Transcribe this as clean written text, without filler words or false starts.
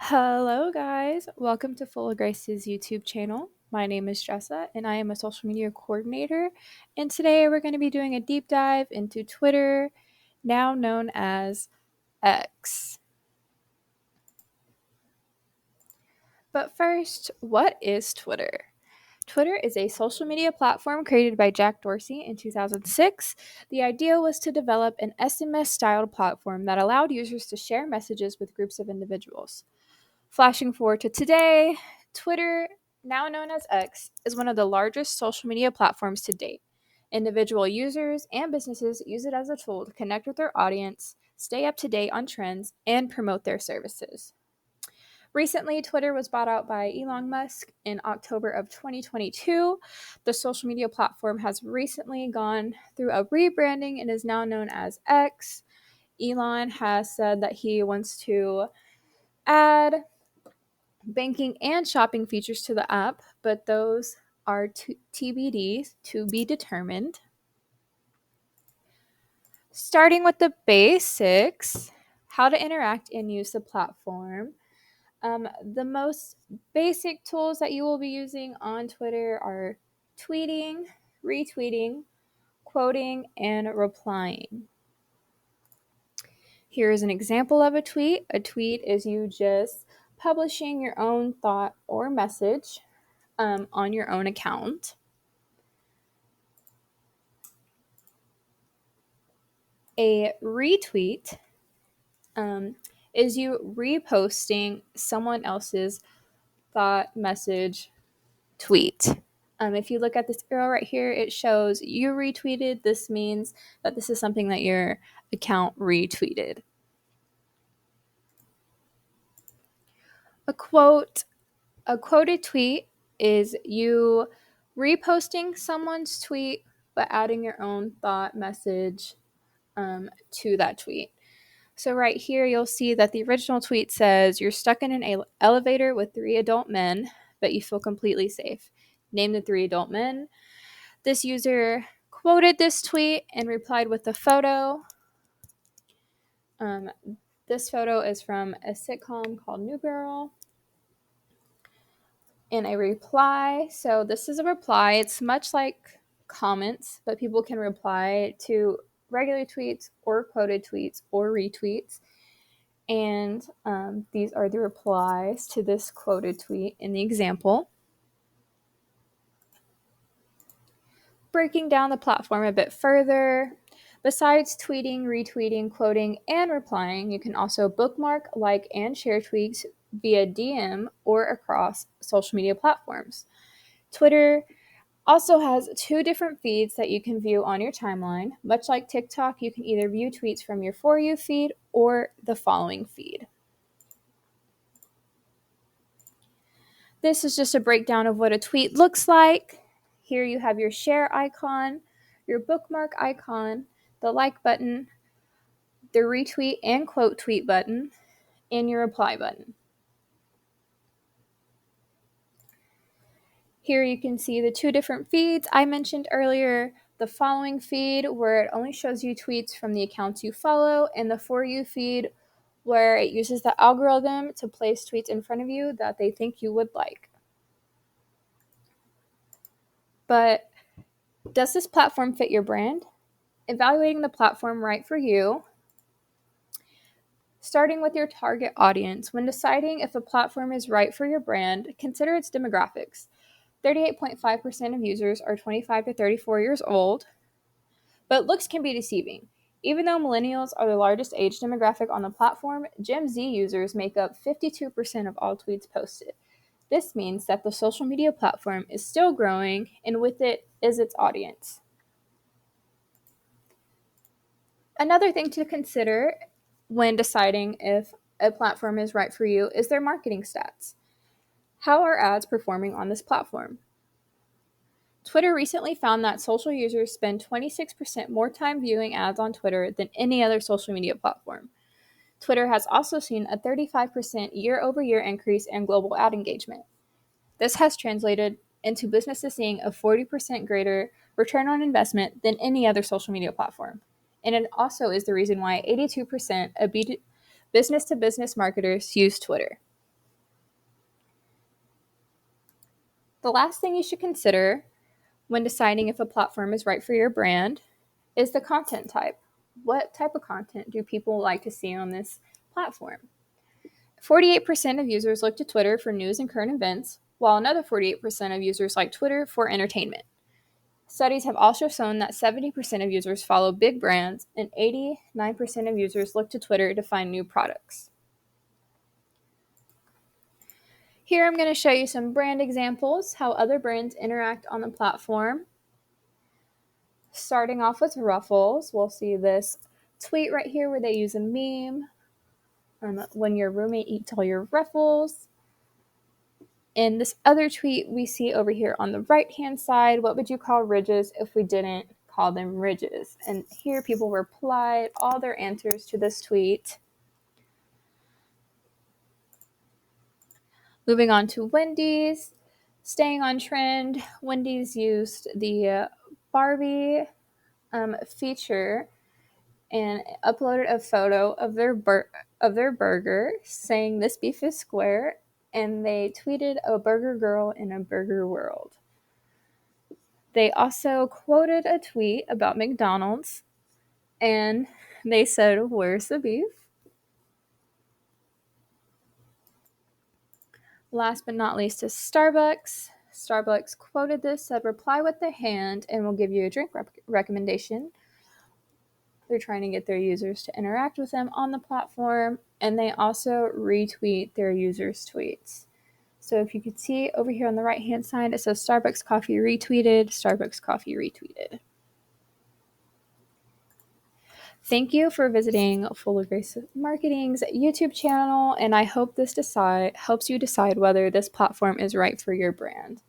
Hello, guys. Welcome to Full of Grace's YouTube channel. My name is Jessa, and I am a social media coordinator. And today we're going to be doing a deep dive into Twitter, now known as X. But first, what is Twitter? Twitter is a social media platform created by Jack Dorsey in 2006. The idea was to develop an SMS styled platform that allowed users to share messages with groups of individuals. Flashing forward to today, Twitter, now known as X, is one of the largest social media platforms to date. Individual users and businesses use it as a tool to connect with their audience, stay up to date on trends, and promote their services. Recently, Twitter was bought out by Elon Musk in October of 2022. The social media platform has recently gone through a rebranding and is now known as X. Elon has said that he wants to add banking and shopping features to the app, but those are TBD, to be determined. Starting with the basics, how to interact and use the platform. The most basic tools that you will be using on Twitter are tweeting, retweeting, quoting, and replying. Here is an example of a tweet. A tweet is you just publishing your own thought or message on your own account. A retweet is you reposting someone else's thought, message, tweet. If you look at this arrow right here, it shows you retweeted. This means that this is something that your account retweeted. A quoted tweet is you reposting someone's tweet but adding your own thought, message to that tweet. So right here, you'll see that the original tweet says, "You're stuck in an elevator with 3 adult men, but you feel completely safe. Name the 3 adult men." This user quoted this tweet and replied with a photo. Um, this photo is from a sitcom called New Girl. And a reply. So this is a reply. It's much like comments, but people can reply to regular tweets or quoted tweets or retweets. And these are the replies to this quoted tweet in the example. Breaking down the platform a bit further, besides tweeting, retweeting, quoting, and replying, you can also bookmark, like, and share tweets via DM or across social media platforms. Twitter also has 2 different feeds that you can view on your timeline. Much like TikTok, you can either view tweets from your For You feed or the following feed. This is just a breakdown of what a tweet looks like. Here you have your share icon, your bookmark icon, the like button, the retweet and quote tweet button, and your reply button. Here you can see the 2 different feeds I mentioned earlier. The following feed, where it only shows you tweets from the accounts you follow, and the For You feed, where it uses the algorithm to place tweets in front of you that they think you would like. But does this platform fit your brand? Evaluating the platform right for you. Starting with your target audience. When deciding if a platform is right for your brand, consider its demographics. 38.5% of users are 25 to 34 years old, but looks can be deceiving. Even though millennials are the largest age demographic on the platform, Gen Z users make up 52% of all tweets posted. This means that the social media platform is still growing, and with it is its audience. Another thing to consider when deciding if a platform is right for you is their marketing stats. How are ads performing on this platform? Twitter recently found that social users spend 26% more time viewing ads on Twitter than any other social media platform. Twitter has also seen a 35% year-over-year increase in global ad engagement. This has translated into businesses seeing a 40% greater return on investment than any other social media platform. And it also is the reason why 82% of business-to-business marketers use Twitter. The last thing you should consider when deciding if a platform is right for your brand is the content type. What type of content do people like to see on this platform? 48% of users look to Twitter for news and current events, while another 48% of users like Twitter for entertainment. Studies have also shown that 70% of users follow big brands, and 89% of users look to Twitter to find new products. Here I'm going to show you some brand examples, how other brands interact on the platform. Starting off with Ruffles, we'll see this tweet right here where they use a meme. When your roommate eats all your Ruffles. In this other tweet we see over here on the right-hand side, what would you call ridges if we didn't call them ridges? And here people replied all their answers to this tweet. Moving on to Wendy's. Staying on trend, Wendy's used the Barbie feature and uploaded a photo of their burger saying this beef is square, and they tweeted a burger girl in a burger world. They also quoted a tweet about McDonald's, and they said, "Where's the beef?" Last but not least is Starbucks. Starbucks quoted this, said, "Reply with the hand and we'll give you a drink recommendation." They're trying to get their users to interact with them on the platform, and they also retweet their users' tweets. So if you could see over here on the right-hand side, it says Starbucks coffee retweeted, Starbucks coffee retweeted. Thank you for visiting Full of Grace Marketing's YouTube channel, and I hope this helps you decide whether this platform is right for your brand.